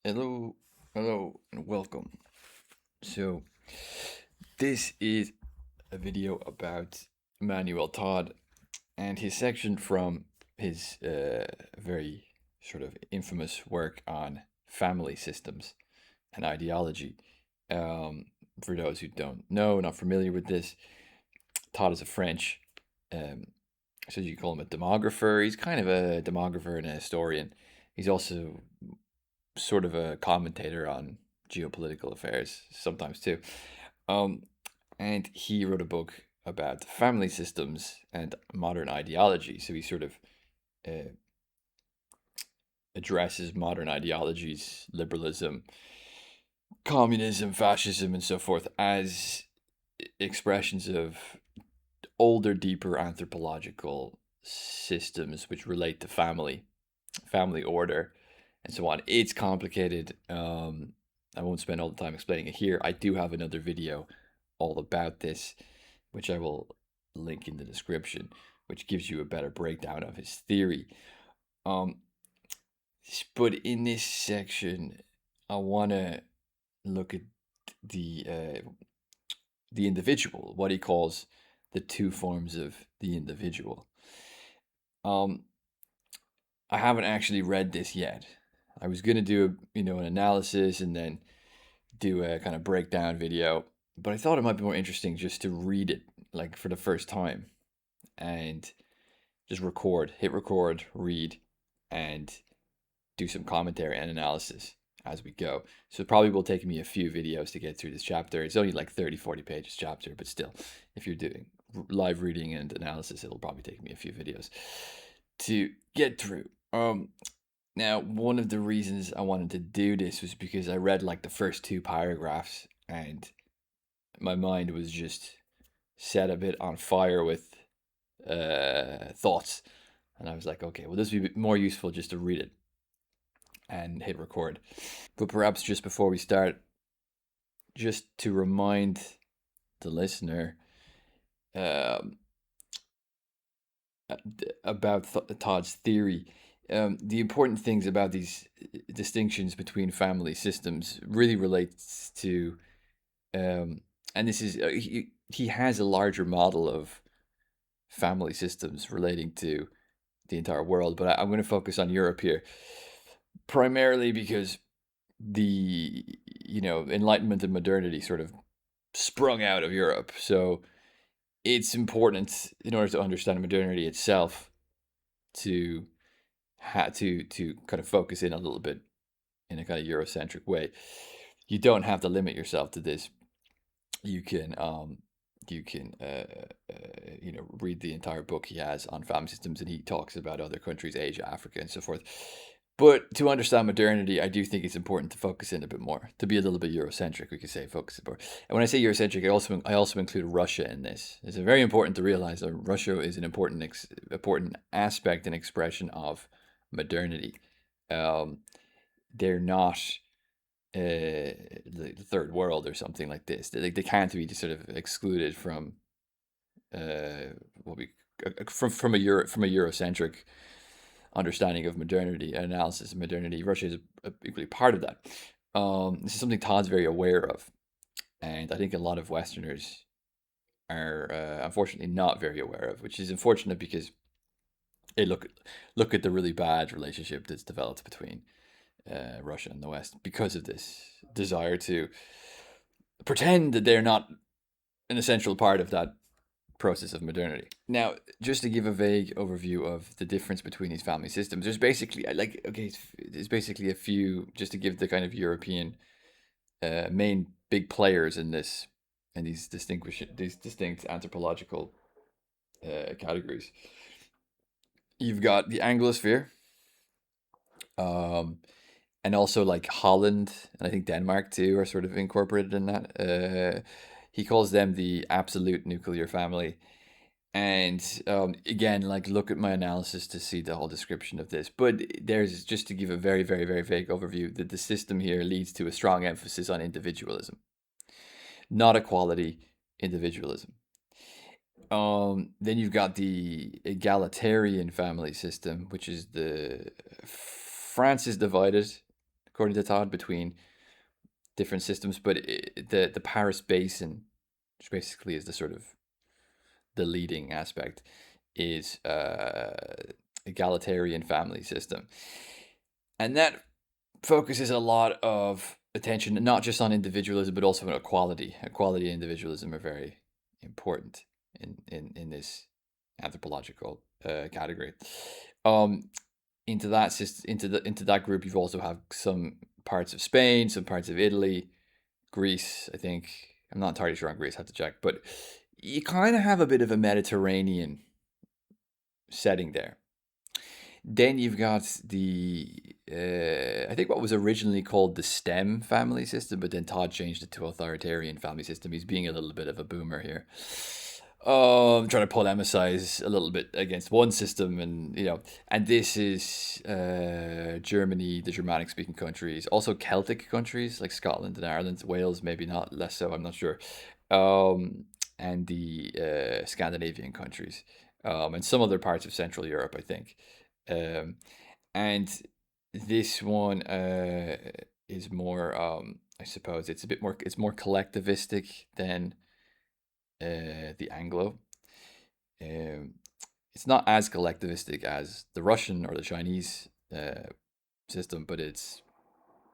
Hello, hello, and welcome. So, this is a video about Emmanuel Todd and his section from his very sort of infamous work on family systems and ideology. Um, for those who don't know, not familiar with this, Todd is a French, um, so you call him a demographer. He's kind of a demographer and a historian. He's also sort of a commentator on geopolitical affairs sometimes too. Um, and he wrote a book about family systems and modern ideology. So he sort of uh, addresses modern ideologies, liberalism, communism, fascism, and so forth as expressions of older, deeper anthropological systems which relate to family order, and so on. It's complicated. I won't spend all the time explaining it here. I do have another video all about this, which I will link in the description, which gives you a better breakdown of his theory. Um, but in this section, I want to look at the uh, the individual, what he calls the two forms of the individual. Um, I haven't actually read this yet. I was gonna do an analysis and then do a kind of breakdown video, but I thought it might be more interesting just to read it like for the first time and just hit record, read, and do some commentary and analysis as we go. So it probably will take me a few videos to get through this chapter. It's only like 30, 40 pages chapter, but still, if you're doing live reading and analysis, it'll probably take me a few videos to get through. Now, one of the reasons I wanted to do this was because I read like the first two paragraphs and my mind was just set a bit on fire with thoughts. And I was like, okay, well, this would be more useful just to read it and hit record. But perhaps just before we start, just to remind the listener um, about Todd's theory. The important things about these distinctions between family systems really relates to, um, and this is he has a larger model of family systems relating to the entire world, but I'm going to focus on Europe here, primarily because the Enlightenment and modernity sort of sprung out of Europe, so it's important in order to understand modernity itself to to kind of focus in a little bit in a kind of Eurocentric way. You don't have to limit yourself to this. You can read the entire book he has on family systems, and he talks about other countries, Asia, Africa, and so forth. But to understand modernity, I do think it's important to focus in a bit more, to be a little bit Eurocentric. We could say focus more. And when I say Eurocentric, I also include Russia in this. It's very important to realize that Russia is an important aspect and expression of modernity. Um, they're not the third world or something like this. They can't be just sort of excluded from what we from a Eurocentric understanding of modernity and analysis of modernity. Russia is equally part of that. This is something Todd's very aware of, and I think a lot of Westerners are unfortunately not very aware of, which is unfortunate because they look at the really bad relationship that's developed between Russia and the West because of this desire to pretend that they're not an essential part of that process of modernity. Now, just to give a vague overview of the difference between these family systems, there's basically there's basically a few, just to give the kind of European main big players in this and these distinct anthropological categories. You've got the Anglosphere, um, and also like Holland and I think Denmark too are sort of incorporated in that. He calls them the absolute nuclear family. And again, like look at my analysis to see the whole description of this. But there's just to give a very, very, very vague overview that the system here leads to a strong emphasis on individualism, not equality, individualism. Then you've got the egalitarian family system, which is the France is divided according to Todd, between different systems. But the Paris Basin, which basically is the sort of the leading aspect, is egalitarian family system, and that focuses a lot of attention not just on individualism but also on equality. Equality and individualism are very important in this anthropological category. Into that into that group, you've also have some parts of Spain, some parts of Italy, Greece. I think I'm not entirely sure on Greece. I have to check, but you kind of have a bit of a Mediterranean setting there. Then you've got the I think what was originally called the STEM family system, but then Todd changed it to authoritarian family system. He's being a little bit of a boomer here. Trying to polemize a little bit against one system, and this is Germany, the Germanic speaking countries, also Celtic countries like Scotland and Ireland, Wales, maybe not, less so, I'm not sure, and the Scandinavian countries, and some other parts of Central Europe, I think. And this one is more, I suppose, it's more collectivistic than the Anglo. It's not as collectivistic as the Russian or the Chinese system, but it's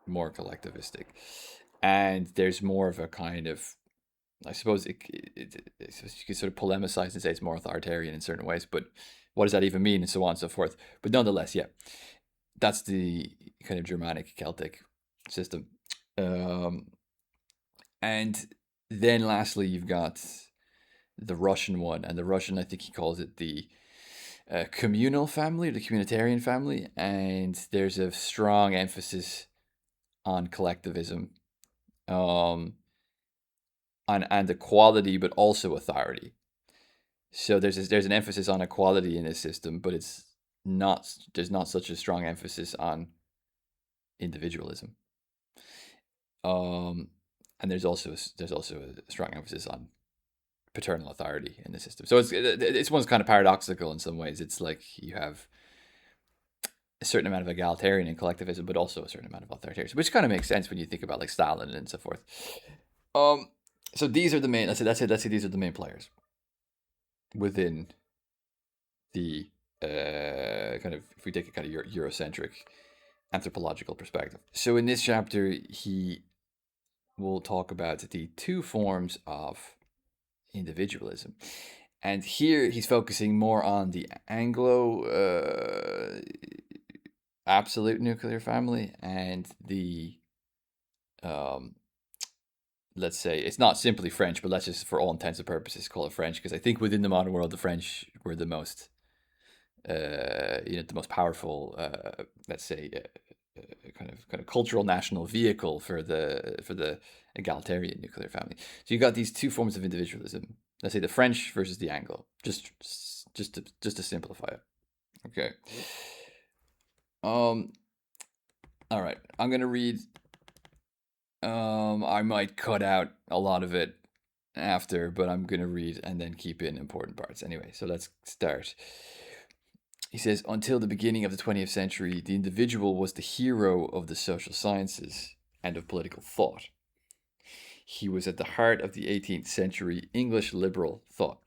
more collectivistic, and there's more of a kind of, I suppose you could sort of polemicize and say it's more authoritarian in certain ways, but what does that even mean, and so on and so forth. But nonetheless, yeah, that's the kind of Germanic Celtic system. And then lastly, you've got the Russian one, and the Russian, I think he calls it the communal family, or the communitarian family, and there's a strong emphasis on collectivism, and equality, but also authority. So there's an emphasis on equality in this system, but there's not such a strong emphasis on individualism. And there's also a strong emphasis on paternal authority in the system. So it's one's kind of paradoxical in some ways. It's like you have a certain amount of egalitarian and collectivism, but also a certain amount of authoritarianism, which kind of makes sense when you think about like Stalin and so forth. So these are the main. Let's say these are the main players within the kind of, if we take a kind of Eurocentric anthropological perspective. So in this chapter, he will talk about the two forms of individualism, and here he's focusing more on the Anglo absolute nuclear family, and the let's say it's not simply French, but let's just, for all intents and purposes, call it French, because I think within the modern world, the French were the most the most powerful, let's say, kind of cultural national vehicle for the egalitarian nuclear family. So you got these two forms of individualism. Let's say the French versus the Anglo. Just to simplify it. Okay. All right. I'm gonna read. I might cut out a lot of it after, but I'm gonna read and then keep in important parts. Anyway, so let's start. He says, until the beginning of the 20th century, the individual was the hero of the social sciences and of political thought. He was at the heart of the 18th century English liberal thought.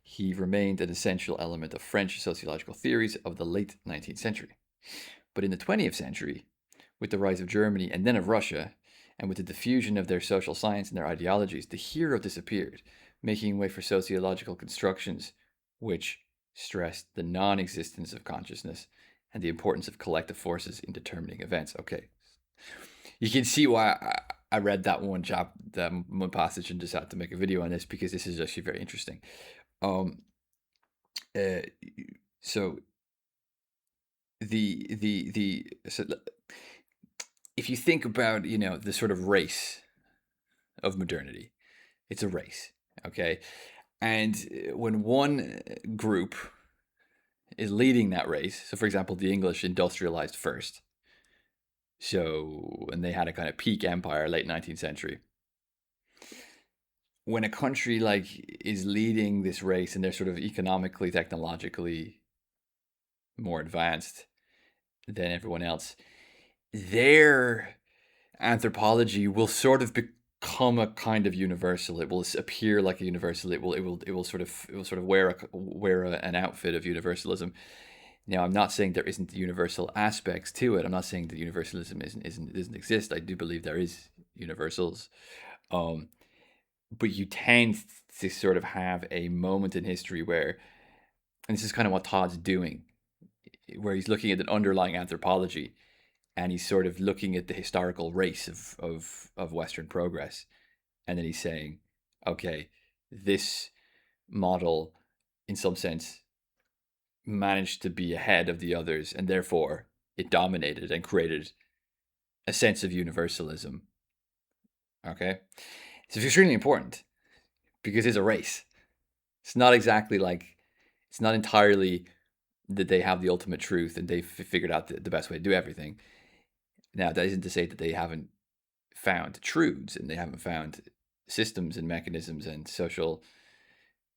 He remained an essential element of French sociological theories of the late 19th century. But in the 20th century, with the rise of Germany and then of Russia, and with the diffusion of their social science and their ideologies, the hero disappeared, making way for sociological constructions which stressed the non-existence of consciousness and the importance of collective forces in determining events. Okay, you can see why I read that one passage and just had to make a video on this, because this is actually very interesting. So if you think about the sort of race of modernity, it's a race, okay? And when one group is leading that race, so for example, the English industrialized first, and they had a kind of peak empire, late 19th century. When a country is leading this race and they're sort of economically, technologically more advanced than everyone else, their anthropology will sort of become a kind of universal. It will appear like a universal. It will sort of wear an outfit of universalism. Now, I'm not saying there isn't universal aspects to it. I'm not saying that universalism doesn't exist. I do believe there is universals, um, but you tend to sort of have a moment in history where, and this is kind of what Todd's doing, where he's looking at an underlying anthropology, and he's sort of looking at the historical race of Western progress, and then he's saying, okay, this model, in some sense, managed to be ahead of the others, and therefore it dominated and created a sense of universalism. Okay, so it's extremely important because it's a race. It's not exactly like, it's not entirely that they have the ultimate truth and they've figured out the best way to do everything. Now, that isn't to say that they haven't found truths and they haven't found systems and mechanisms and social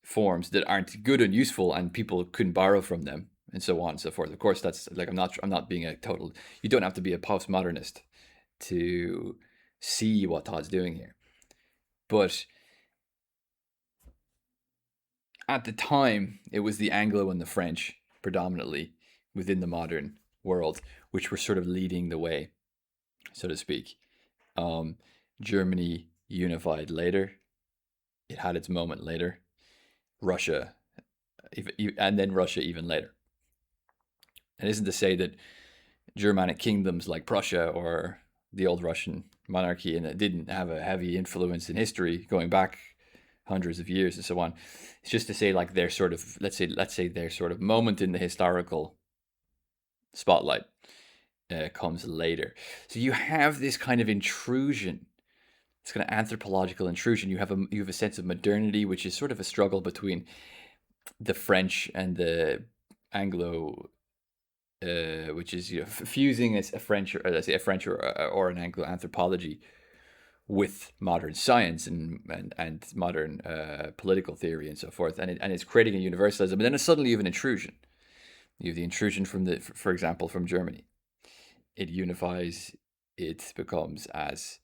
forms that aren't good and useful and people couldn't borrow from them, and so on and so forth. Of course, that's like, I'm not being a total, you don't have to be a postmodernist to see what Todd's doing here. But at the time, it was the Anglo and the French predominantly within the modern world which were sort of leading the way, so to speak. Germany unified later. It had its moment later. Russia, and then Russia even later. And it isn't to say that Germanic kingdoms like Prussia or the old Russian monarchy and it didn't have a heavy influence in history going back hundreds of years and so on. It's just to say, like, their sort of, let's say their sort of moment in the historical spotlight comes later. So you have this kind of intrusion, this kind of anthropological intrusion. You have a sense of modernity, which is sort of a struggle between the French and the Anglo, which is, fusing a French, or let's say a French or an Anglo anthropology with modern science and modern political theory and so forth, and it's creating a universalism. And then suddenly you have an intrusion. You have the intrusion from for example, from Germany. It unifies. It becomes as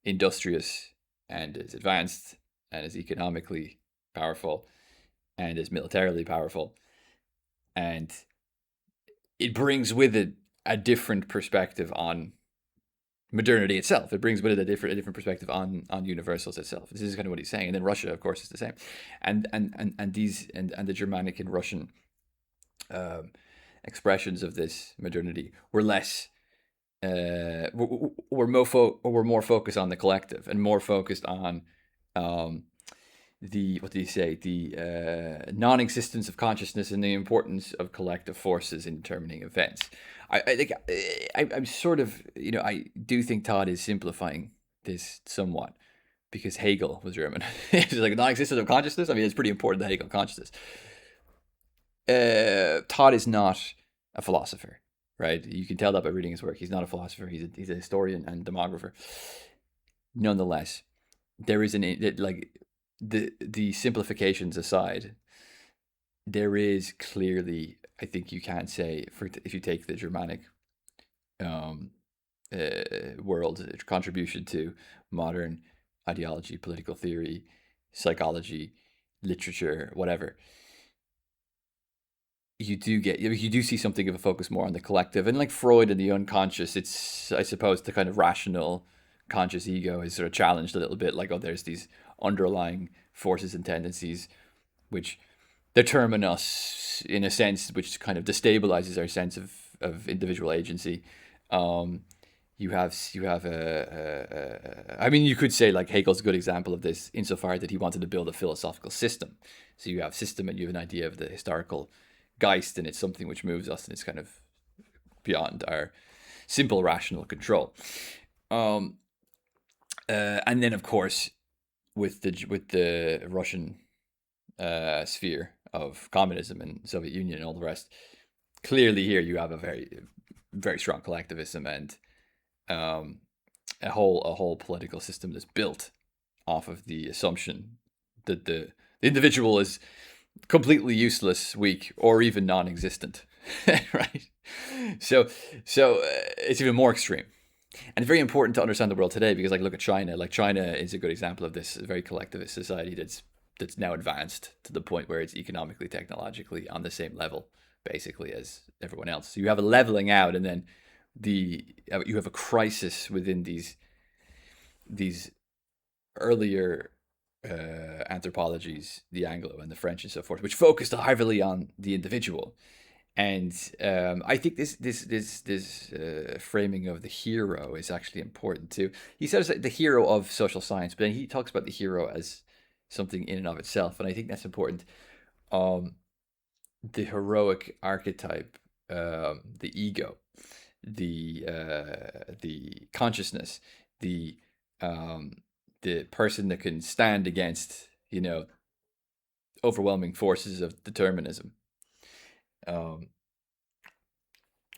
industrious and as advanced and as economically powerful and as militarily powerful, and it brings with it a different perspective on modernity itself. It brings with it a different perspective on universals itself. This is kind of what he's saying. And then Russia, of course, is the same. And the Germanic and Russian expressions of this modernity were less were more focused on the collective and more focused on the, what do you say, the non-existence of consciousness and the importance of collective forces in determining events. I think I'm sort of, I do think Todd is simplifying this somewhat because Hegel was German. It's like non-existence of consciousness. I mean, it's pretty important, the Hegel consciousness. Todd is not a philosopher, right? You can tell that by reading his work. He's not a philosopher. He's a historian and demographer. Nonetheless, there is like, the simplifications aside, there is clearly, I think you can say, if you take the Germanic world contribution to modern ideology, political theory, psychology, literature, whatever, you do see something of a focus more on the collective. And like Freud and the unconscious, it's, I suppose, the kind of rational conscious ego is sort of challenged a little bit, like, oh, there's these underlying forces and tendencies which determine us in a sense, which kind of destabilizes our sense of individual agency. You have I mean, you could say, like, Hegel's a good example of this insofar that he wanted to build a philosophical system. So you have system and you have an idea of the historical Geist, and it's something which moves us, and it's kind of beyond our simple rational control. And then, of course, with the Russian sphere of communism and Soviet Union and all the rest, clearly here you have a very, very strong collectivism and a whole political system that's built off of the assumption that the individual is completely useless, weak, or even non-existent, right? So, it's even more extreme. And it's very important to understand the world today because, like, look at China. Like, China is a good example of this, a very collectivist society that's now advanced to the point where it's economically, technologically on the same level, basically, as everyone else. So you have a leveling out, and then you have a crisis within these earlier anthropologies, the Anglo and the French and so forth, which focused heavily on the individual. And I think this framing of the hero is actually important too. He says that the hero of social science, but then he talks about the hero as something in and of itself, and I think that's important. Um, the heroic archetype, the ego, the consciousness, the um, the person that can stand against, overwhelming forces of determinism, um,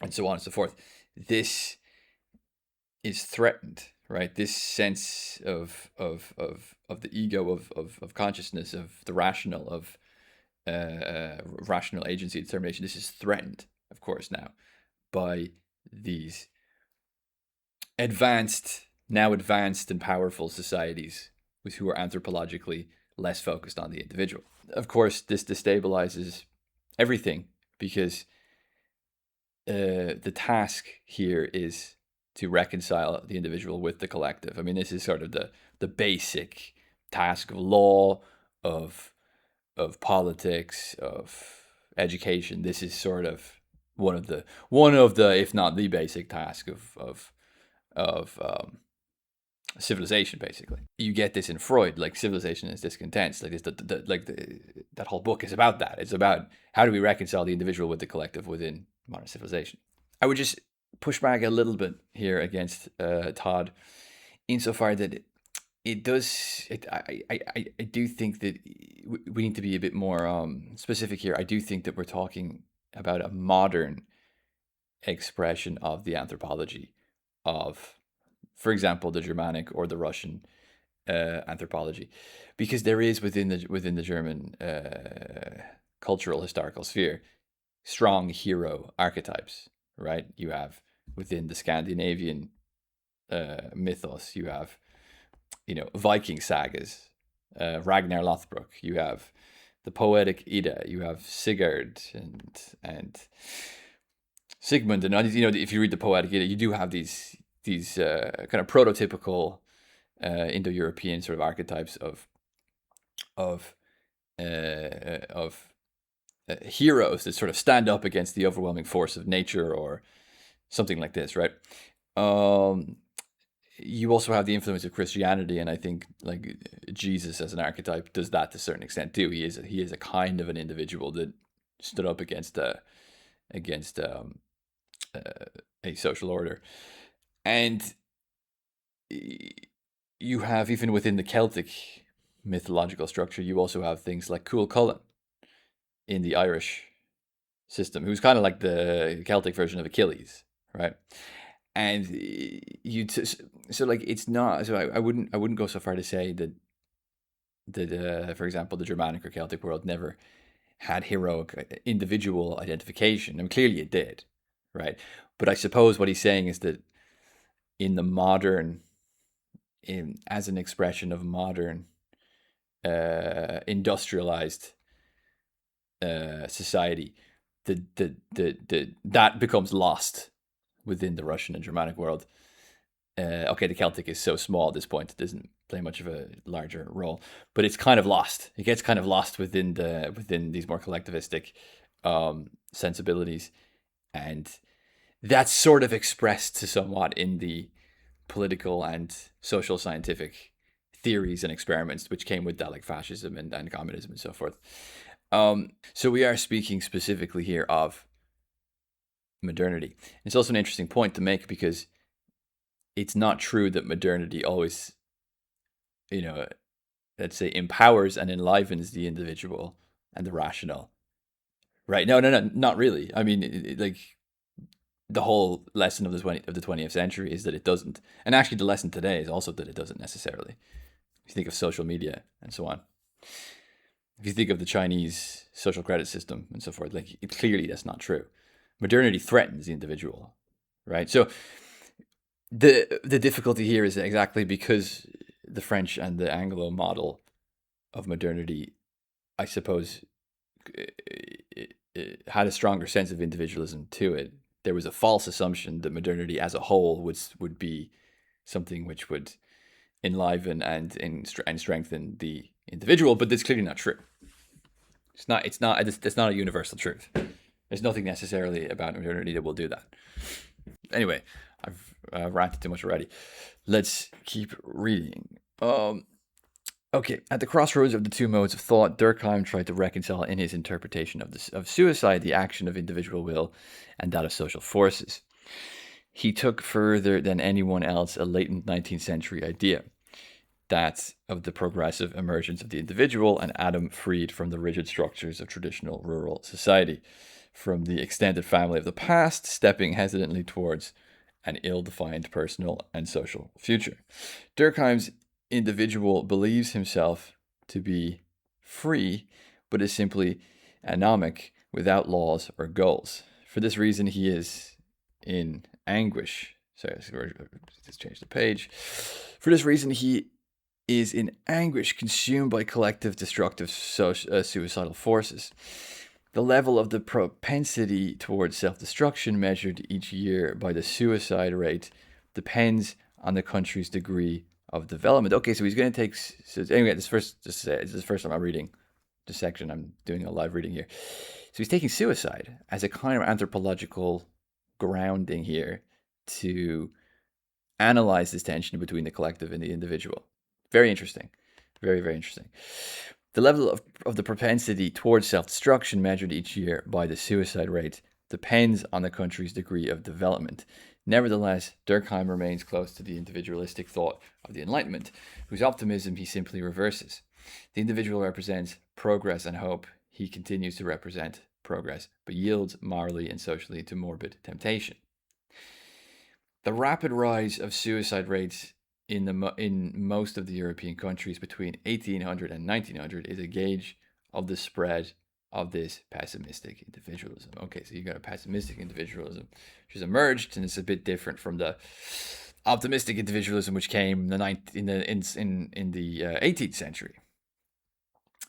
and so on and so forth. This is threatened, right? This sense of the ego, of consciousness, of the rational, of rational agency, determination. This is threatened, of course, now by these now advanced and powerful societies who are anthropologically less focused on the individual. Of course, this destabilizes everything because the task here is to reconcile the individual with the collective. I mean, this is sort of the basic task of law, of politics, of education. This is sort of one of the if not the basic task of civilization. Basically, you get this in Freud, like civilization is discontent. Like that whole book is about that. It's about how do we reconcile the individual with the collective within modern civilization. I would just push back a little bit here against Todd, insofar that it does. I do think that we need to be a bit more specific here. I do think that we're talking about a modern expression of the anthropology of, for example, the Germanic or the Russian anthropology, because there is within the German cultural historical sphere strong hero archetypes, right? You have within the Scandinavian mythos, you have Viking sagas, Ragnar Lothbrok. You have the poetic Edda. You have Sigurd and Sigmund, and if you read the poetic Edda, you do have these kind of prototypical Indo-European sort of archetypes of heroes that sort of stand up against the overwhelming force of nature or something like this, right? You also have the influence of Christianity, and I think like Jesus as an archetype does that to a certain extent too. He is a kind of an individual that stood up against a social order, and you have, even within the Celtic mythological structure, you also have things like Cúil Cullen in the Irish system, who's kind of like the Celtic version of Achilles, right? And so like it's not. So I wouldn't go so far to say that for example, the Germanic or Celtic world never had heroic individual identification. I mean, clearly it did, right? But I suppose what he's saying is that in the modern, as an expression of modern industrialized society, that becomes lost within the Russian and Germanic world. Okay, the Celtic is so small at this point; it doesn't play much of a larger role, but it's kind of lost. It gets kind of lost within these more collectivistic sensibilities, and that's sort of expressed to somewhat in the political and social scientific theories and experiments which came with that, like fascism and communism and so forth. So we are speaking specifically here of modernity. It's also an interesting point to make because it's not true that modernity always, let's say, empowers and enlivens the individual and the rational. Right? No, not really. I mean, like the whole lesson of the 20th century is that it doesn't, and actually the lesson today is also that it doesn't necessarily. If you think of social media and so on. If you think of the Chinese social credit system and so forth, like clearly that's not true. Modernity threatens the individual, right? So the difficulty here is exactly because the French and the Anglo model of modernity, I suppose, it had a stronger sense of individualism to it. There was a false assumption that modernity as a whole would be something which would enliven and strengthen the individual, but that's clearly not true. It's not a universal truth. There's nothing necessarily about modernity that will do that. Anyway, I've ranted too much already. Let's keep reading. Okay, at the crossroads of the two modes of thought, Durkheim tried to reconcile in his interpretation of suicide the action of individual will and that of social forces. He took further than anyone else a latent 19th century idea, that of the progressive emergence of the individual, an atom freed from the rigid structures of traditional rural society, from the extended family of the past, stepping hesitantly towards an ill-defined personal and social future. Durkheim's individual believes himself to be free, but is simply anomic, without laws or goals. For this reason, he is in anguish. Sorry, let's change the page. For this reason, he is in anguish, consumed by collective destructive suicidal forces. The level of the propensity towards self-destruction measured each year by the suicide rate depends on the country's degree of development. Okay, so he's going to take... So anyway, this is the first time I'm reading this section. I'm doing a live reading here. So he's taking suicide as a kind of anthropological grounding here to analyze this tension between the collective and the individual. Very interesting. Very, very interesting. The level of the propensity towards self-destruction measured each year by the suicide rate depends on the country's degree of development. Nevertheless, Durkheim remains close to the individualistic thought of the Enlightenment, whose optimism he simply reverses. The individual represents progress and hope. He continues to represent progress, but yields morally and socially to morbid temptation. The rapid rise of suicide rates in most of the European countries between 1800 and 1900 is a gauge of the spread of this pessimistic individualism. Okay, so you got a pessimistic individualism which has emerged, and it's a bit different from the optimistic individualism which came in the 18th century.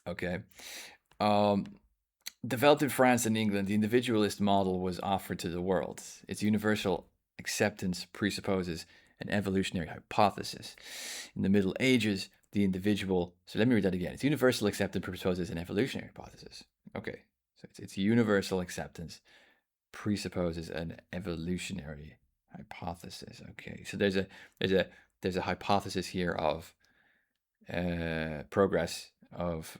Okay. Developed in France and England, the individualist model was offered to the world. Its universal acceptance presupposes an evolutionary hypothesis. In the Middle Ages, the individual... So let me read that again. Its universal acceptance presupposes an evolutionary hypothesis. Okay, so its universal acceptance presupposes an evolutionary hypothesis. Okay, so there's a hypothesis here of progress, of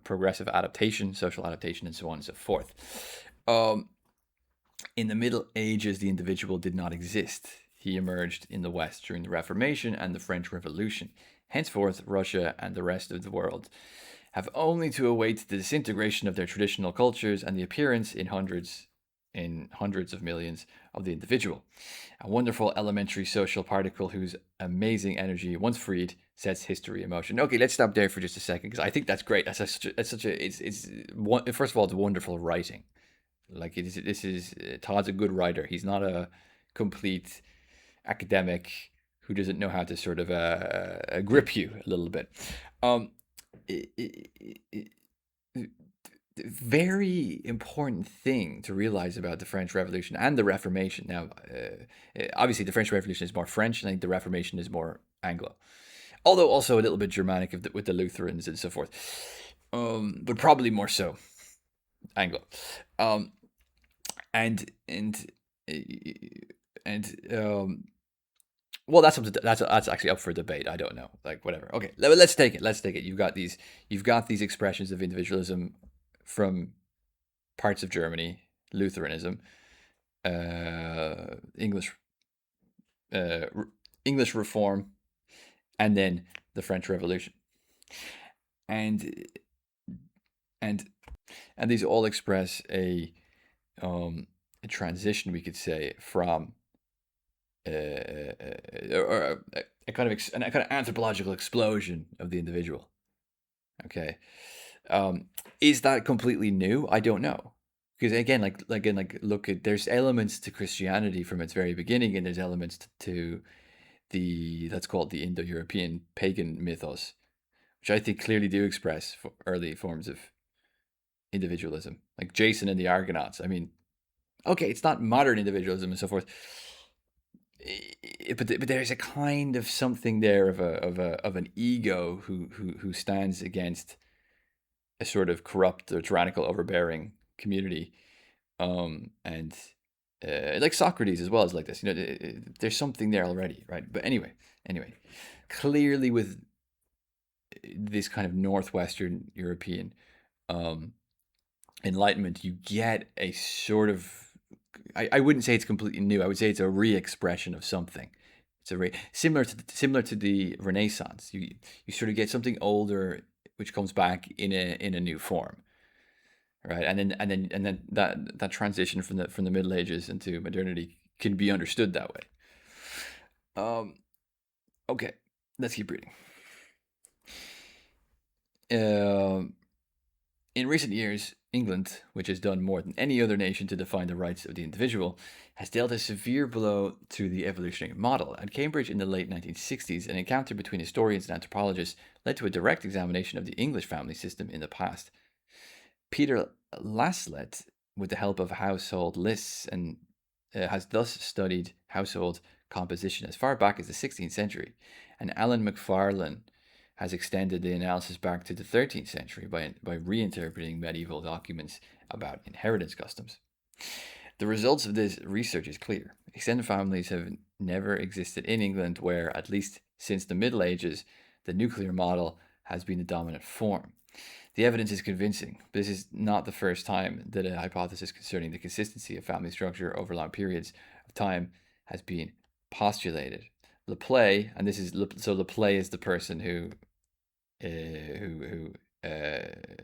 progressive adaptation, social adaptation, and so on and so forth. In the Middle Ages, the individual did not exist. He emerged in the West during the Reformation and the French Revolution. Henceforth, Russia and the rest of the world have only to await the disintegration of their traditional cultures and the appearance in hundreds of millions of the individual, a wonderful elementary social particle whose amazing energy, once freed, sets history in motion. Okay, let's stop there for just a second, because I think that's great. It's first of all, it's wonderful writing. Like Todd's a good writer. He's not a complete academic who doesn't know how to sort of grip you a little bit. Very important thing to realize about the French Revolution and the Reformation. Now, obviously, the French Revolution is more French, and I think the Reformation is more Anglo, although also a little bit Germanic with the Lutherans and so forth, but probably more so Anglo. Well, that's actually up for debate. I don't know, like whatever. Okay, let's take it. You've got these expressions of individualism from parts of Germany, Lutheranism, English Reform, and then the French Revolution, and these all express a transition, we could say, from a kind of anthropological explosion of the individual. Okay, Is that completely new? I don't know. Because again, look at, there's elements to Christianity from its very beginning, and there's elements to the, let's call it the Indo-European pagan mythos, which I think clearly do express early forms of individualism, like Jason and the Argonauts. I mean, okay, it's not modern individualism and so forth, but there's a kind of something there of an ego who stands against a sort of corrupt or tyrannical, overbearing community, and like Socrates as well is like this. There's something there already, right? But anyway, clearly with this kind of Northwestern European Enlightenment, you get a sort of, I wouldn't say it's completely new. I would say it's a re-expression of something. It's similar to the Renaissance. You sort of get something older which comes back in a new form, right? And then that transition from the Middle Ages into modernity can be understood that way. Okay, let's keep reading. In recent years, England, which has done more than any other nation to define the rights of the individual, has dealt a severe blow to the evolutionary model. At Cambridge in the late 1960s, an encounter between historians and anthropologists led to a direct examination of the English family system in the past. Peter Laslett, with the help of household lists, and has thus studied household composition as far back as the 16th century, and Alan McFarlane has extended the analysis back to the 13th century by reinterpreting medieval documents about inheritance customs. The results of this research is clear. Extended families have never existed in England, where, at least since the Middle Ages, the nuclear model has been the dominant form. The evidence is convincing. This is not the first time that a hypothesis concerning the consistency of family structure over long periods of time has been postulated. Laplace, and Laplace is the person who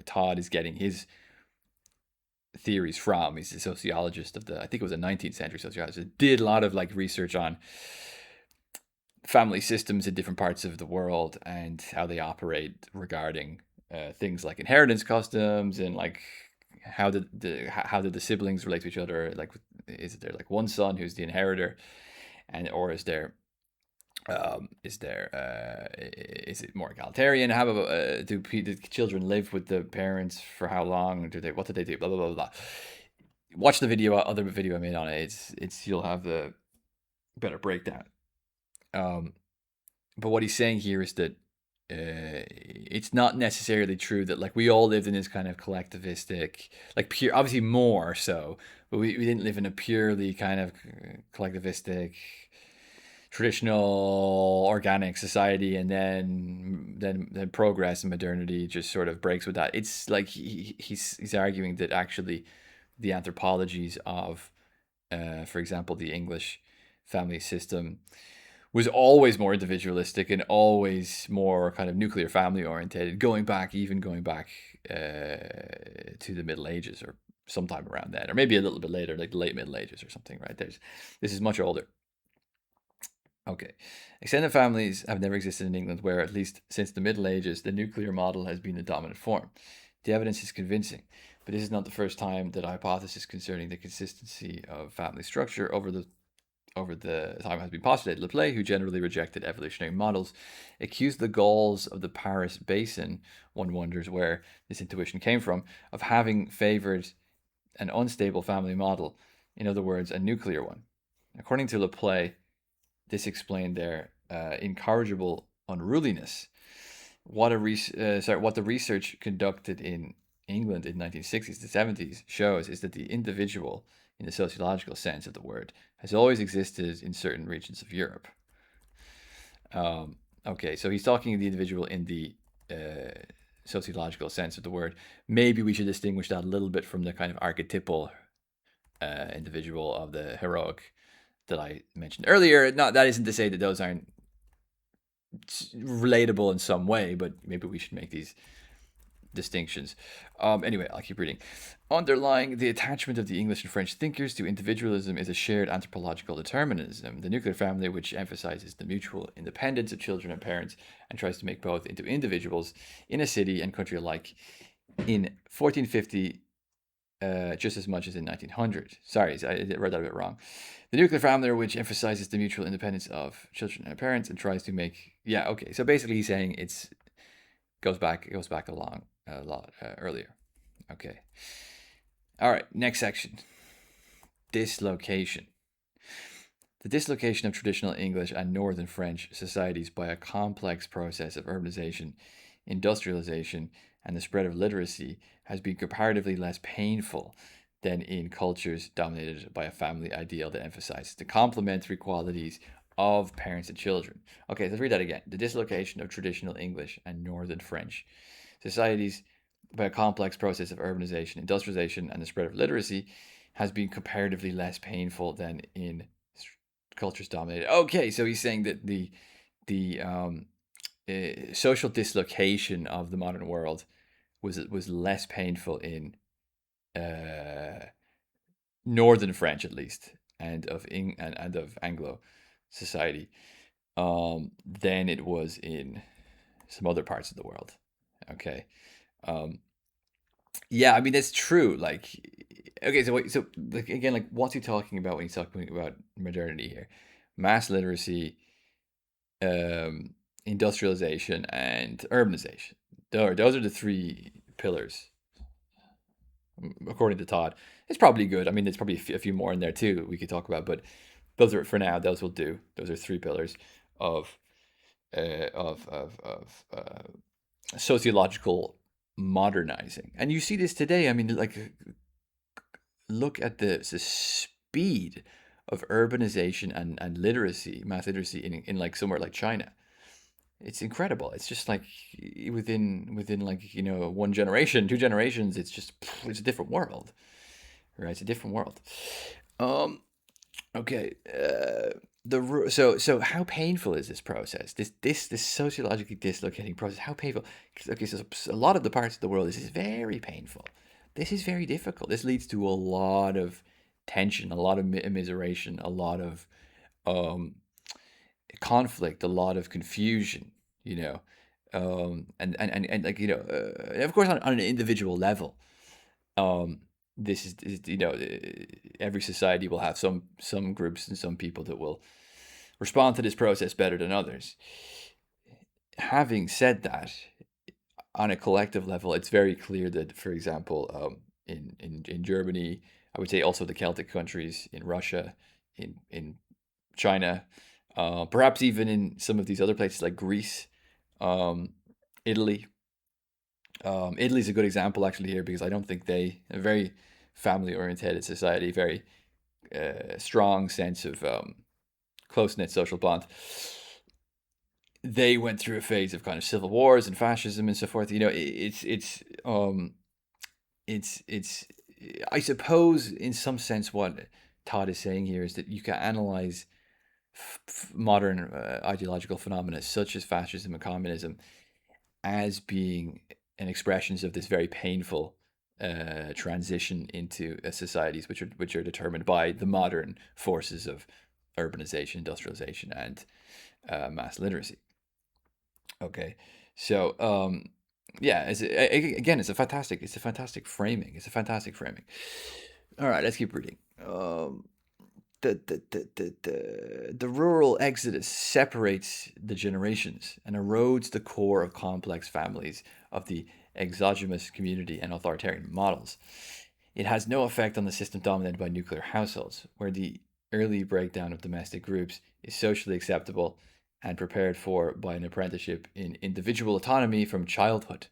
Todd is getting his theories from. He's a sociologist of I think it was a 19th century sociologist. Did a lot of research on family systems in different parts of the world and how they operate regarding things like inheritance customs and how did the siblings relate to each other? Is there one son who's the inheritor, or is it more egalitarian? How about do the children live with the parents for how long? What do they do? Blah blah blah blah. Watch the other video I made on it. It's you'll have the better breakdown. But what he's saying here is that it's not necessarily true that we all lived in this kind of collectivistic, pure, obviously more so, but we didn't live in a purely kind of collectivistic, traditional, organic society, and then progress and modernity just sort of breaks with that. It's like he's arguing that actually the anthropologies of, for example, the English family system was always more individualistic and always more kind of nuclear family orientated, going back to the Middle Ages or sometime around then, or maybe a little bit later, like the late Middle Ages or something, right? This is much older. Okay. Extended families have never existed in England, where, at least since the Middle Ages, the nuclear model has been the dominant form. The evidence is convincing, but this is not the first time that a hypothesis concerning the consistency of family structure over the time has been postulated. Laplace, who generally rejected evolutionary models, accused the Gauls of the Paris Basin, one wonders where this intuition came from, of having favored an unstable family model, in other words, a nuclear one. According to Laplace, this explained their incorrigible unruliness. What the research conducted in England in the 1960s to 70s shows is that the individual, in the sociological sense of the word, has always existed in certain regions of Europe. Okay, so he's talking of the individual in the sociological sense of the word. Maybe we should distinguish that a little bit from the kind of archetypal individual of the heroic that I mentioned earlier. That isn't to say that those aren't relatable in some way, but maybe we should make these distinctions. Anyway, I'll keep reading. Underlying the attachment of the English and French thinkers to individualism is a shared anthropological determinism, the nuclear family, which emphasizes the mutual independence of children and parents and tries to make both into individuals in a city and country alike, in 1450 just as much as in 1900. Sorry, I read that a bit wrong. The nuclear family, which emphasizes the mutual independence of children and parents and tries to make, yeah, okay. So basically, he's saying it goes back a lot earlier. Okay. All right. Next section. Dislocation. The dislocation of traditional English and Northern French societies by a complex process of urbanization, industrialization, and the spread of literacy has been comparatively less painful than in cultures dominated by a family ideal that emphasizes the complementary qualities of parents and children. Okay, let's read that again. The dislocation of traditional English and Northern French societies by a complex process of urbanization, industrialization, and the spread of literacy has been comparatively less painful than in cultures dominated. Okay, so he's saying that the social dislocation of the modern world was less painful in Northern French, at least, and of Anglo society, than it was in some other parts of the world. Okay, yeah, I mean that's true. Like, okay, so like again, like what's he talking about when he's talking about modernity here? Mass literacy, um, industrialization, and urbanization. Those are the three pillars, according to Todd. It's probably good. I mean, there's probably a few more in there too we could talk about, but those are for now. Those will do. Those are three pillars of sociological modernizing, and you see this today. I mean, like look at the speed of urbanization and literacy, mass literacy in like somewhere like China. It's incredible. It's just like within like one generation, two generations. It's a different world, right? It's a different world. Um. Okay. So how painful is this process? This sociologically dislocating process. How painful? Okay. So a lot of the parts of the world, this is very painful. This is very difficult. This leads to a lot of tension, a lot of immiseration, a lot of um conflict, a lot of confusion, you know, and like of course on an individual level, um, this is every society will have some groups and some people that will respond to this process better than others. Having said that, on a collective level, it's very clear that, for example, in Germany, I would say also the Celtic countries, in Russia, in China, perhaps even in some of these other places like Greece, um, Italy. Italy's a good example actually here because I don't think a very family oriented society, very strong sense of close knit social bond. They went through a phase of kind of civil wars and fascism and so forth. It's I suppose in some sense what Todd is saying here is that you can analyze modern ideological phenomena such as fascism and communism as being an expressions of this very painful transition into societies which are determined by the modern forces of urbanization, industrialization, and mass literacy. Okay, so yeah, again, it's a fantastic framing. It's a fantastic framing. All right, let's keep reading. The rural exodus separates the generations and erodes the core of complex families of the exogenous community and authoritarian models. It has no effect on the system dominated by nuclear households, where the early breakdown of domestic groups is socially acceptable and prepared for by an apprenticeship in individual autonomy from childhood.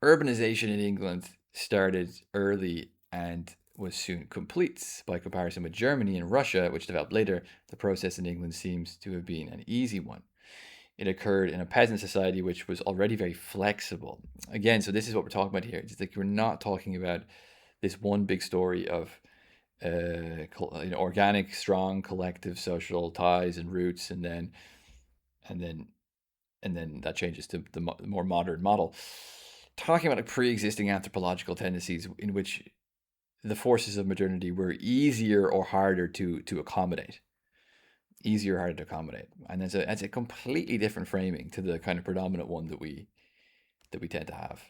Urbanization in England started early and was soon complete. By comparison with Germany and Russia, which developed later, the process in England seems to have been an easy one. It occurred in a peasant society which was already very flexible. Again, so this is what we're talking about here. It's like we're not talking about this one big story of organic, strong, collective social ties and roots, and then that changes to the more modern model. Talking about like pre-existing anthropological tendencies in which the forces of modernity were easier or harder to accommodate. Easier or harder to accommodate. And that's a completely different framing to the kind of predominant one that that we tend to have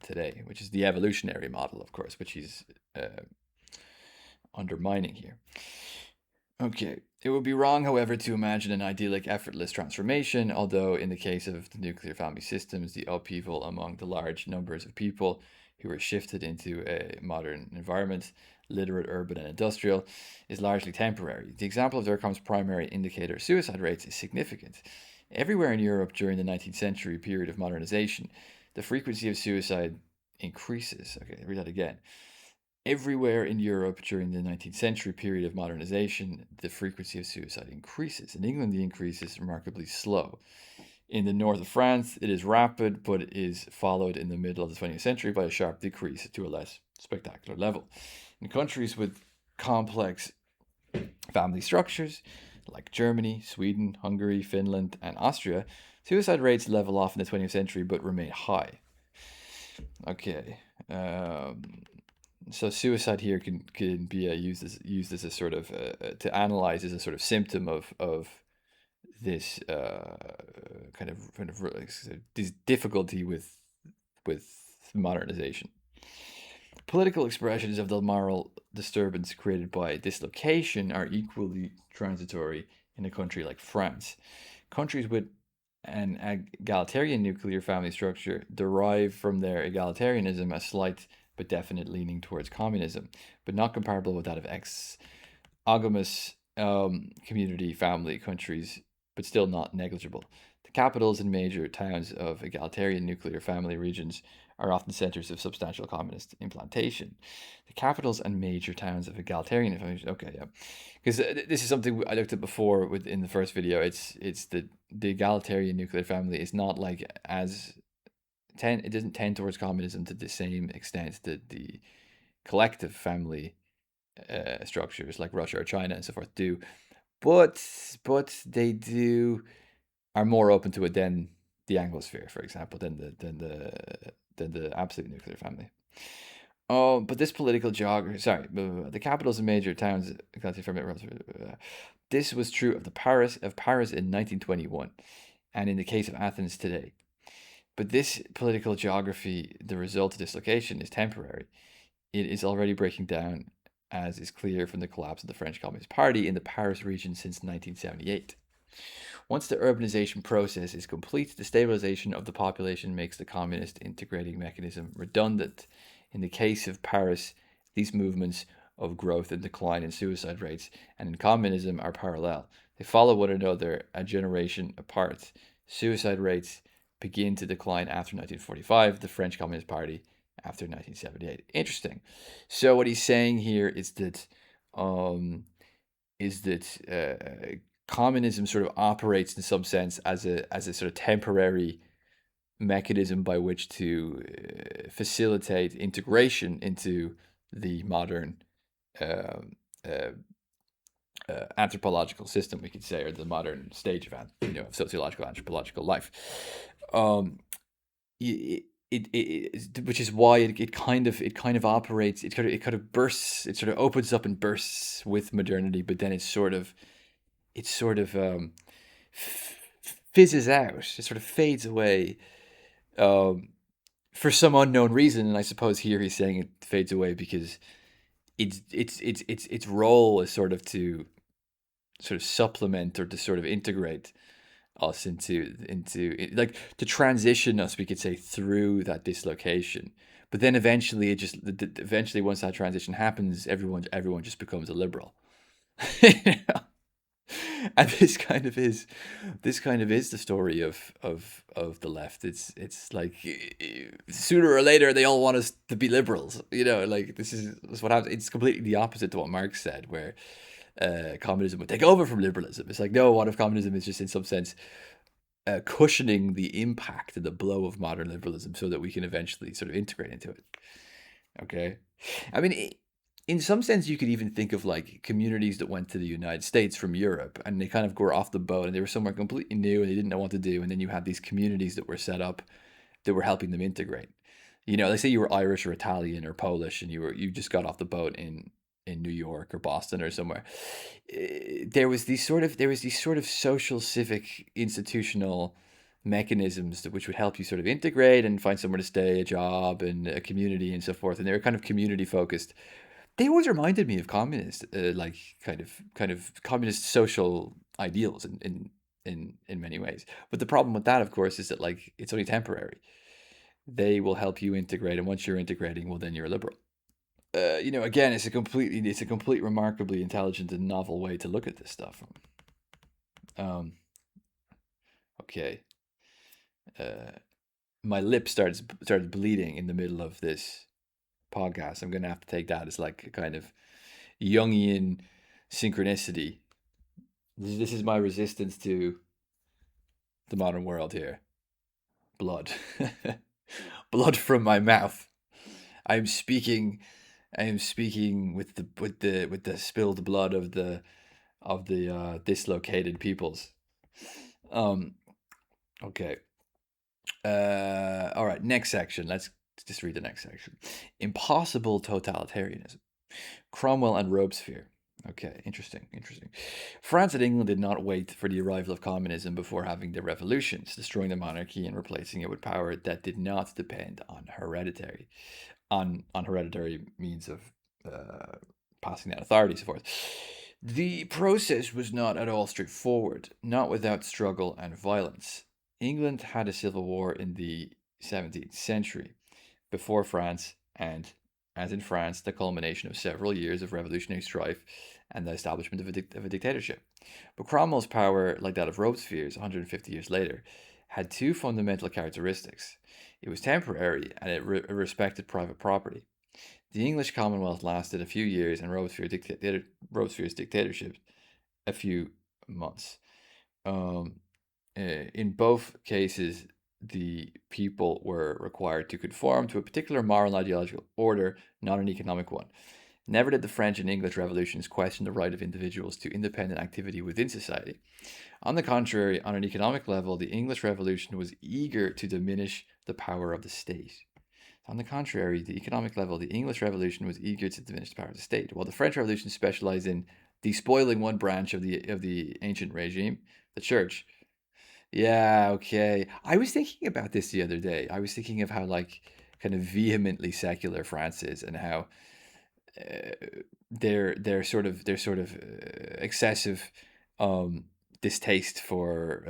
today, which is the evolutionary model, of course, which he's undermining here. Okay. It would be wrong, however, to imagine an idyllic, effortless transformation, although in the case of the nuclear family systems, the upheaval among the large numbers of people who were shifted into a modern environment, literate, urban, and industrial, is largely temporary. The example of Durkheim's primary indicator, suicide rates, is significant. Everywhere in Europe during the 19th century period of modernization, the frequency of suicide increases. Okay, read that again. Everywhere in Europe during the 19th century period of modernization, the frequency of suicide increases. In England, the increase is remarkably slow. In the north of France, it is rapid, but it is followed in the middle of the 20th century by a sharp decrease to a less spectacular level. In countries with complex family structures, like Germany, Sweden, Hungary, Finland, and Austria, suicide rates level off in the 20th century but remain high. Okay. So suicide here can be used as a sort of to analyze as a sort of symptom of this kind of this difficulty with modernization. Political expressions of the moral disturbance created by dislocation are equally transitory in a country like France. Countries with an egalitarian nuclear family structure derive from their egalitarianism a slight but definite leaning towards communism, but not comparable with that of exogamous community family countries, but still not negligible. The capitals and major towns of egalitarian nuclear family regions are often centers of substantial communist implantation. The capitals and major towns of egalitarian families. Okay, yeah, because this is something I looked at before in the first video. It's the egalitarian nuclear family is not like as it doesn't tend towards communism to the same extent that the collective family structures like Russia or China and so forth do, but they are more open to it than the Anglosphere, for example, than the absolute nuclear family. Oh, but this political geography, sorry, the capitals and major towns. This was true of Paris in 1921, and in the case of Athens today. But this political geography, the result of dislocation, is temporary. It is already breaking down, as is clear from the collapse of the French Communist Party in the Paris region since 1978. Once the urbanization process is complete, the stabilization of the population makes the communist integrating mechanism redundant. In the case of Paris, these movements of growth and decline in suicide rates and in communism are parallel. They follow one another a generation apart. Suicide rates begin to decline after 1945, the French Communist Party after 1978. Interesting. So what he's saying here is that communism sort of operates in some sense as a sort of temporary mechanism by which to facilitate integration into the modern anthropological system, we could say, or the modern stage of sociological anthropological life. Which is why it kind of operates. It kind of bursts. It sort of opens up and bursts with modernity, but then it sort of fizzes out. It sort of fades away for some unknown reason. And I suppose here he's saying it fades away because its role is sort of to supplement or to sort of integrate us into like to transition us, we could say, through that dislocation. But then eventually eventually once that transition happens, everyone just becomes a liberal. And this kind of is the story of the left. It's like sooner or later they all want us to be liberals. Like this is what happens. It's completely the opposite to what Marx said, where communism would take over from liberalism. It's like, no, what if communism is just in some sense cushioning the impact and the blow of modern liberalism so that we can eventually sort of integrate into it. Okay. I mean, in some sense, you could even think of like communities that went to the United States from Europe and they kind of were off the boat and they were somewhere completely new and they didn't know what to do. And then you had these communities that were set up that were helping them integrate. Let's say you were Irish or Italian or Polish and you just got off the boat in New York or Boston or somewhere. There was these sort of social, civic, institutional mechanisms which would help you sort of integrate and find somewhere to stay, a job, and a community, and so forth. And they were kind of community focused. They always reminded me of communist, like kind of communist social ideals in many ways. But the problem with that, of course, is that like it's only temporary. They will help you integrate, and once you're integrating, well, then you're a liberal. Again, it's a complete, remarkably intelligent and novel way to look at this stuff. Um, okay. My lip started bleeding in the middle of this podcast. I'm gonna have to take that as like a kind of Jungian synchronicity. This is my resistance to the modern world here. Blood, blood from my mouth. I am speaking. I am speaking with the spilled blood of the dislocated peoples. Um. Okay. All right. Next section. Let's just read the next section. Impossible totalitarianism. Cromwell and Robespierre. Okay, interesting. France and England did not wait for the arrival of communism before having their revolutions, destroying the monarchy and replacing it with power that did not depend on hereditary means of passing down authority, so forth. The process was not at all straightforward, not without struggle and violence. England had a civil war in the 17th century, before France, and, as in France, the culmination of several years of revolutionary strife and the establishment of a dictatorship. But Cromwell's power, like that of Robespierre's 150 years later, had two fundamental characteristics. It was temporary, and it respected private property. The English Commonwealth lasted a few years, and Robespierre's dictatorship a few months. In both cases, the people were required to conform to a particular moral and ideological order, not an economic one. Never did the French and English revolutions question the right of individuals to independent activity within society. On the contrary, on an economic level, the English Revolution was eager to diminish the power of the state. On the contrary, the economic level, the English Revolution was eager to diminish the power of the state, while the French Revolution specialized in despoiling one branch of the ancient regime, the church. Yeah, okay. I was thinking about this the other day. I was thinking of how like kind of vehemently secular France is, and how uh, their sort of excessive distaste for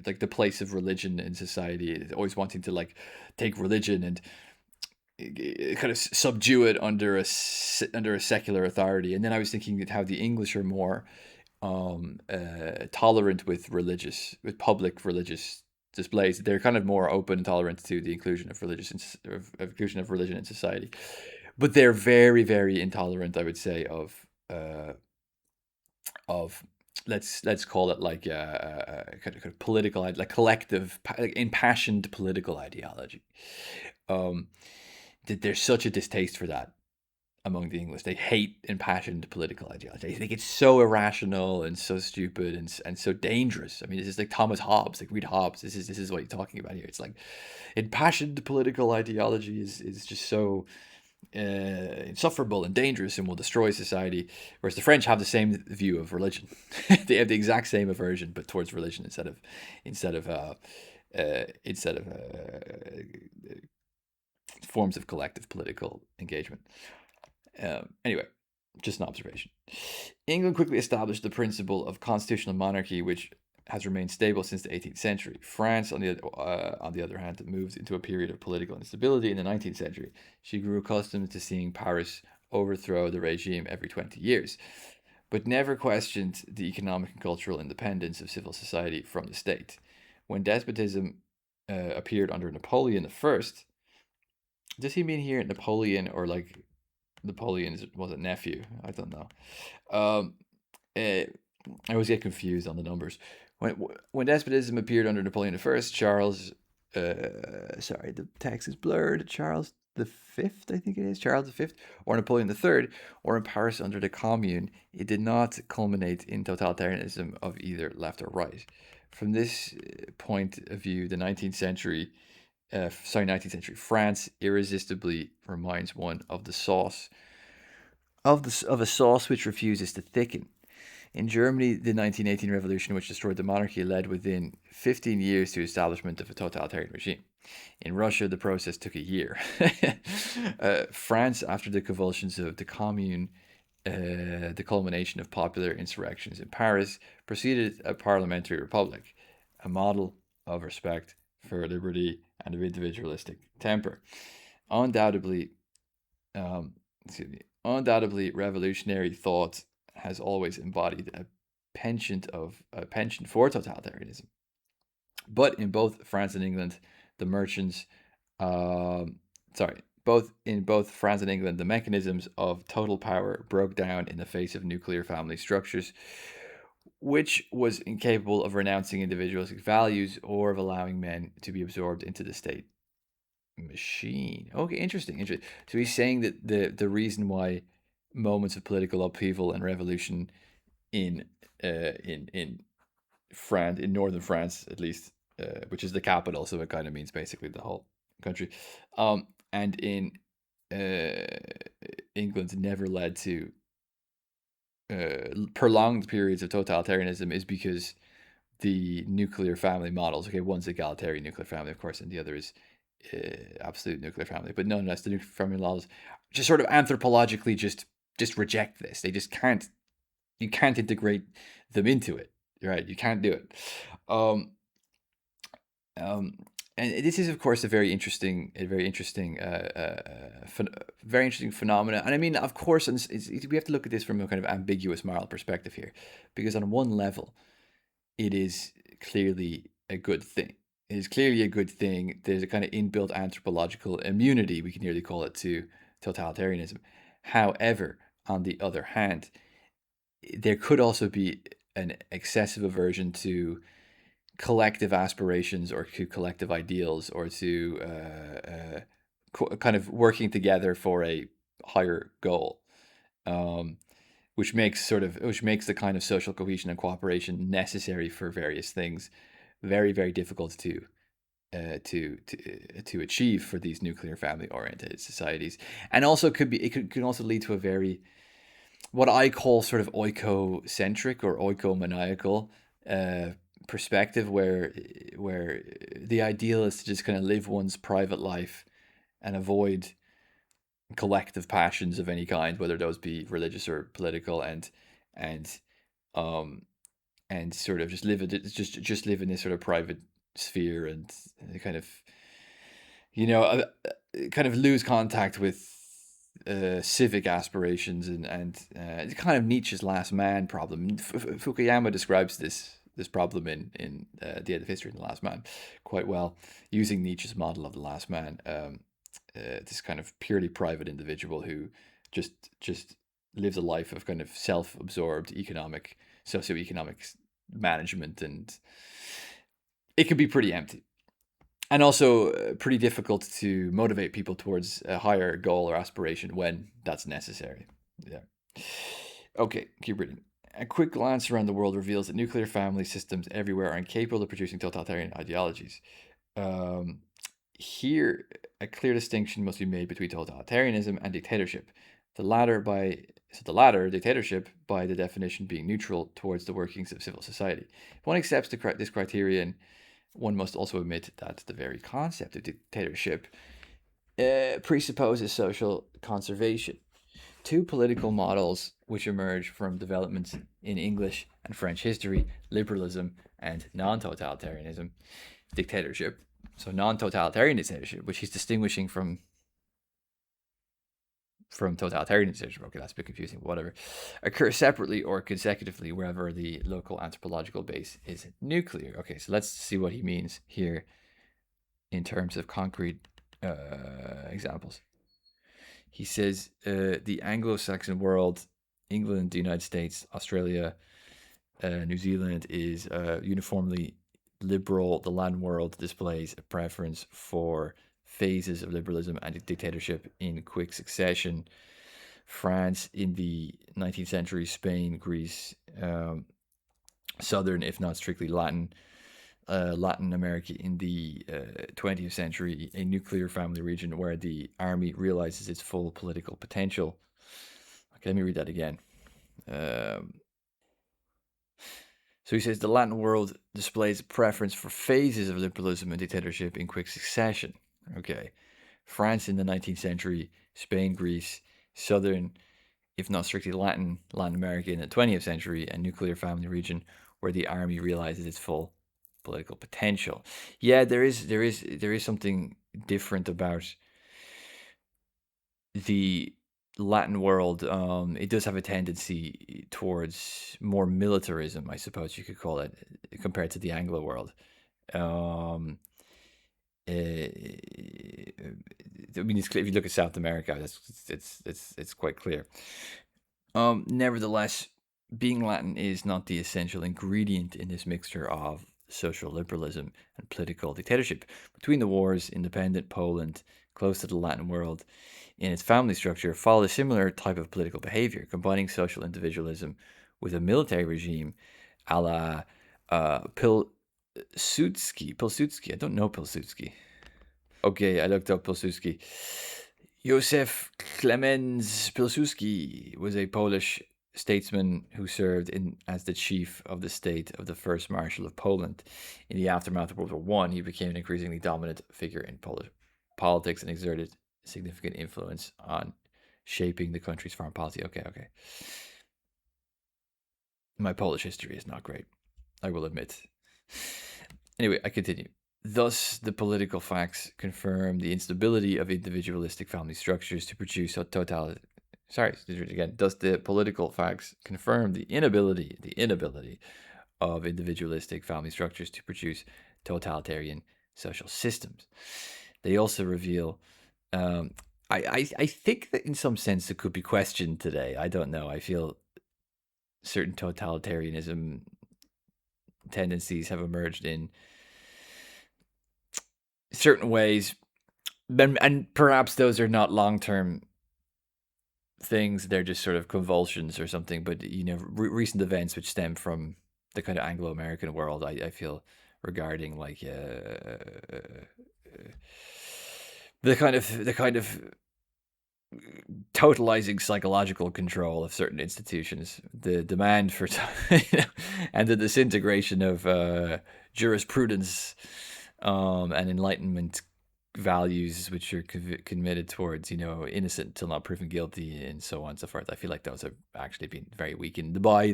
like the place of religion in society, always wanting to like take religion and kind of subdue it under a secular authority. And then I was thinking that how the English are more tolerant with public religious displays. They're kind of more open and tolerant to the inclusion of religion in society, but they're very, very intolerant, I would say, of let's call it like kind of political, like collective, like impassioned political ideology. Um, there's such a distaste for that among the English. They hate impassioned political ideology. They think it's so irrational and so stupid and so dangerous. I mean, this is like Thomas Hobbes. Like read Hobbes. This is what he's talking about here. It's like impassioned political ideology is just so insufferable and dangerous and will destroy society. Whereas the French have the same view of religion. They have the exact same aversion, but towards religion instead of forms of collective political engagement. Anyway, just an observation. England quickly established the principle of constitutional monarchy, which has remained stable since the 18th century. France, on the other hand, moved into a period of political instability in the 19th century. She grew accustomed to seeing Paris overthrow the regime every 20 years, but never questioned the economic and cultural independence of civil society from the state. When despotism appeared under Napoleon I, does he mean here Napoleon or like Napoleon's was it nephew? I don't know. Um, I always get confused on the numbers. When despotism appeared under Napoleon I, Charles, sorry, the text is blurred. Charles the Fifth, I think it is Charles the Fifth, or Napoleon the Third, or in Paris under the Commune, it did not culminate in totalitarianism of either left or right. From this point of view, the 19th century France irresistibly reminds one of the sauce of a sauce which refuses to thicken. In Germany, the 1918 revolution, which destroyed the monarchy, led within 15 years to establishment of a totalitarian regime. In Russia, the process took a year. France, after the convulsions of the Commune, the culmination of popular insurrections in Paris, proceeded a parliamentary republic, a model of respect for liberty and of individualistic temper. Undoubtedly, excuse me, undoubtedly, revolutionary thought has always embodied a penchant for totalitarianism. But in both France and England, the merchants, um, sorry, both France and England, the mechanisms of total power broke down in the face of nuclear family structures, which was incapable of renouncing individualistic values or of allowing men to be absorbed into the state machine. Okay, interesting. So he's saying that the reason why moments of political upheaval and revolution in in France, in northern France at least, which is the capital, so it kind of means basically the whole country, and in uh, England never led to prolonged periods of totalitarianism is because the nuclear family models. Okay, one's egalitarian nuclear family, of course, and the other is absolute nuclear family. But nonetheless, the nuclear family models just sort of anthropologically just reject this. They just can't. You can't integrate them into it, right? You can't do it. Um, um, and this is, of course, a very interesting, very interesting phenomena. And I mean, of course, we have to look at this from a kind of ambiguous moral perspective here, because on one level, it is clearly a good thing. It is clearly a good thing. There's a kind of inbuilt anthropological immunity, we can nearly call it, to totalitarianism. However, on the other hand, there could also be an excessive aversion to collective aspirations or to collective ideals or to kind of working together for a higher goal. Um, which makes the kind of social cohesion and cooperation necessary for various things very, very difficult to achieve for these nuclear family oriented societies. And also could also lead to a very, what I call, sort of oikocentric or oikomaniacal uh, perspective, where the ideal is to just kind of live one's private life and avoid collective passions of any kind, whether those be religious or political, and um and sort of just live in this sort of private sphere, and kind of, kind of lose contact with civic aspirations, and it's kind of Nietzsche's last man problem. Fukuyama describes this problem in The End of History and the Last Man quite well, using Nietzsche's model of the last man. This kind of purely private individual who just just lives a life of kind of self-absorbed socioeconomic management, and it can be pretty empty, and also pretty difficult to motivate people towards a higher goal or aspiration when that's necessary. Yeah. Okay, keep reading. A quick glance around the world reveals that nuclear family systems everywhere are incapable of producing totalitarian ideologies. Um, Here, a clear distinction must be made between totalitarianism and dictatorship. The latter, dictatorship, by the definition being neutral towards the workings of civil society. If one accepts this criterion, one must also admit that the very concept of dictatorship presupposes social conservation. Two political models which emerge from developments in English and French history: liberalism and non-totalitarianism. Dictatorship, so non-totalitarian dictatorship, which he's distinguishing from totalitarian dictatorship. Okay, that's a bit confusing, but whatever. Occur separately or consecutively wherever the local anthropological base is nuclear. Okay, so let's see what he means here in terms of concrete examples. He says the Anglo-Saxon world, England, the United States, Australia, New Zealand, is uniformly liberal. The land world displays a preference for phases of liberalism and dictatorship in quick succession. France in the 19th century, Spain, Greece, southern, if not strictly Latin America in the 20th century, a nuclear family region where the army realizes its full political potential. Okay, let me read that again. Um, So he says the Latin world displays a preference for phases of liberalism and dictatorship in quick succession. Okay. France in the 19th century, Spain, Greece, southern, if not strictly Latin America in the 20th century, and nuclear family region where the army realizes its full political potential. Yeah, there is something different about the Latin world. It does have a tendency towards more militarism, I suppose you could call it, compared to the Anglo world. Um, I mean, it's clear, if you look at South America, it's quite clear. Nevertheless, being Latin is not the essential ingredient in this mixture of social liberalism and political dictatorship. Between the wars, independent Poland, close to the Latin world, in its family structure, followed a similar type of political behavior, combining social individualism with a military regime a la Pilsudski. Pilsudski, I don't know Pilsudski. Okay, I looked up Pilsudski. Józef Klemens Pilsudski was a Polish statesman who served as the chief of the state of the first Marshal of Poland. In the aftermath of World War One, he became an increasingly dominant figure in Polish politics and exerted significant influence on shaping the country's foreign policy. Okay. My Polish history is not great, I will admit. Anyway, I continue. Thus, the political facts confirm the instability of individualistic family structures to produce a totalitarian. Sorry, again. Thus, the political facts confirm the inability of individualistic family structures to produce totalitarian social systems. They also reveal. I think that in some sense it could be questioned today. I don't know. I feel certain totalitarianism tendencies have emerged in certain ways, and perhaps those are not long-term things, they're just sort of convulsions or something. But recent events which stem from the kind of Anglo-American world, I feel, regarding like the kind of totalizing psychological control of certain institutions, the demand for and the disintegration of jurisprudence and enlightenment values which are committed towards innocent till not proven guilty and so on and so forth. I feel like those have actually been very weakened by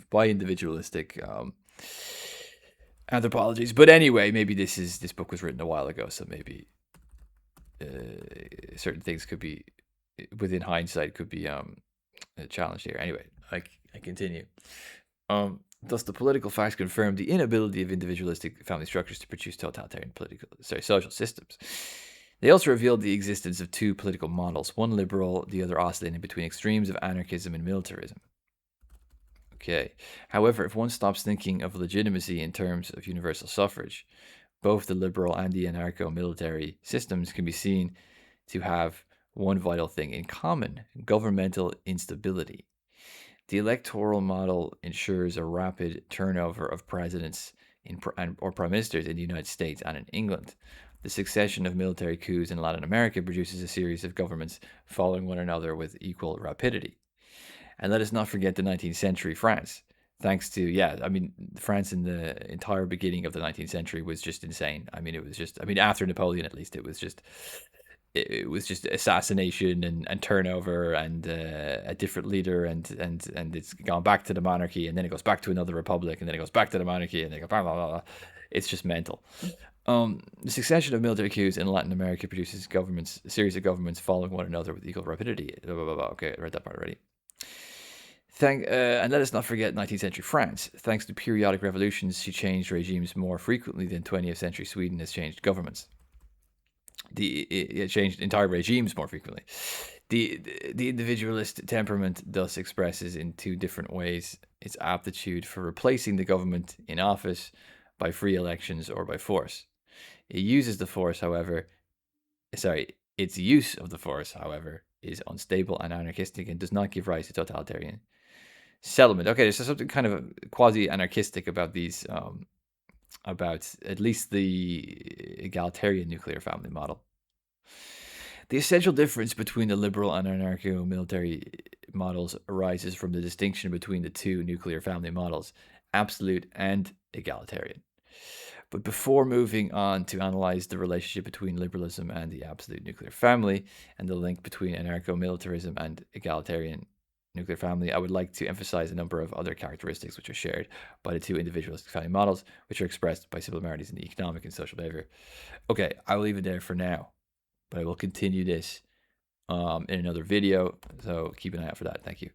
by individualistic anthropologies. But anyway, maybe this book was written a while ago, so maybe certain things could be, within hindsight, could be challenged here. Anyway, I continue. Thus, the political facts confirm the inability of individualistic family structures to produce totalitarian social systems. They also revealed the existence of two political models, one liberal, the other oscillating between extremes of anarchism and militarism. Okay. However, if one stops thinking of legitimacy in terms of universal suffrage, both the liberal and the anarcho-military systems can be seen to have one vital thing in common: governmental instability. The electoral model ensures a rapid turnover of presidents or prime ministers in the United States and in England. The succession of military coups in Latin America produces a series of governments following one another with equal rapidity. And let us not forget the 19th century France. Thanks to, France in the entire beginning of the 19th century was just insane. After Napoleon, at least, it was just assassination and turnover and a different leader, and it's gone back to the monarchy, and then it goes back to another republic, and then it goes back to the monarchy, and then blah, blah, blah, blah. It's just mental. The succession of military coups in Latin America produces a series of governments following one another with equal rapidity. Blah, blah, blah, blah. Okay, I read that part already. And let us not forget 19th century France. Thanks to periodic revolutions, she changed regimes more frequently than 20th century Sweden has changed governments. It changed entire regimes more frequently. The individualist temperament thus expresses in two different ways its aptitude for replacing the government in office by free elections or by force. Its use of the force, however, is unstable and anarchistic and does not give rise to totalitarian settlement. Okay, there's something kind of quasi-anarchistic about these, about at least the egalitarian nuclear family model. The essential difference between the liberal and anarcho-military models arises from the distinction between the two nuclear family models, absolute and egalitarian. But before moving on to analyze the relationship between liberalism and the absolute nuclear family and the link between anarcho-militarism and egalitarian nuclear family, I would like to emphasize a number of other characteristics which are shared by the two individualistic family models, which are expressed by similarities in the economic and social behavior. Okay, I will leave it there for now, but I will continue this in another video, so keep an eye out for that. Thank you.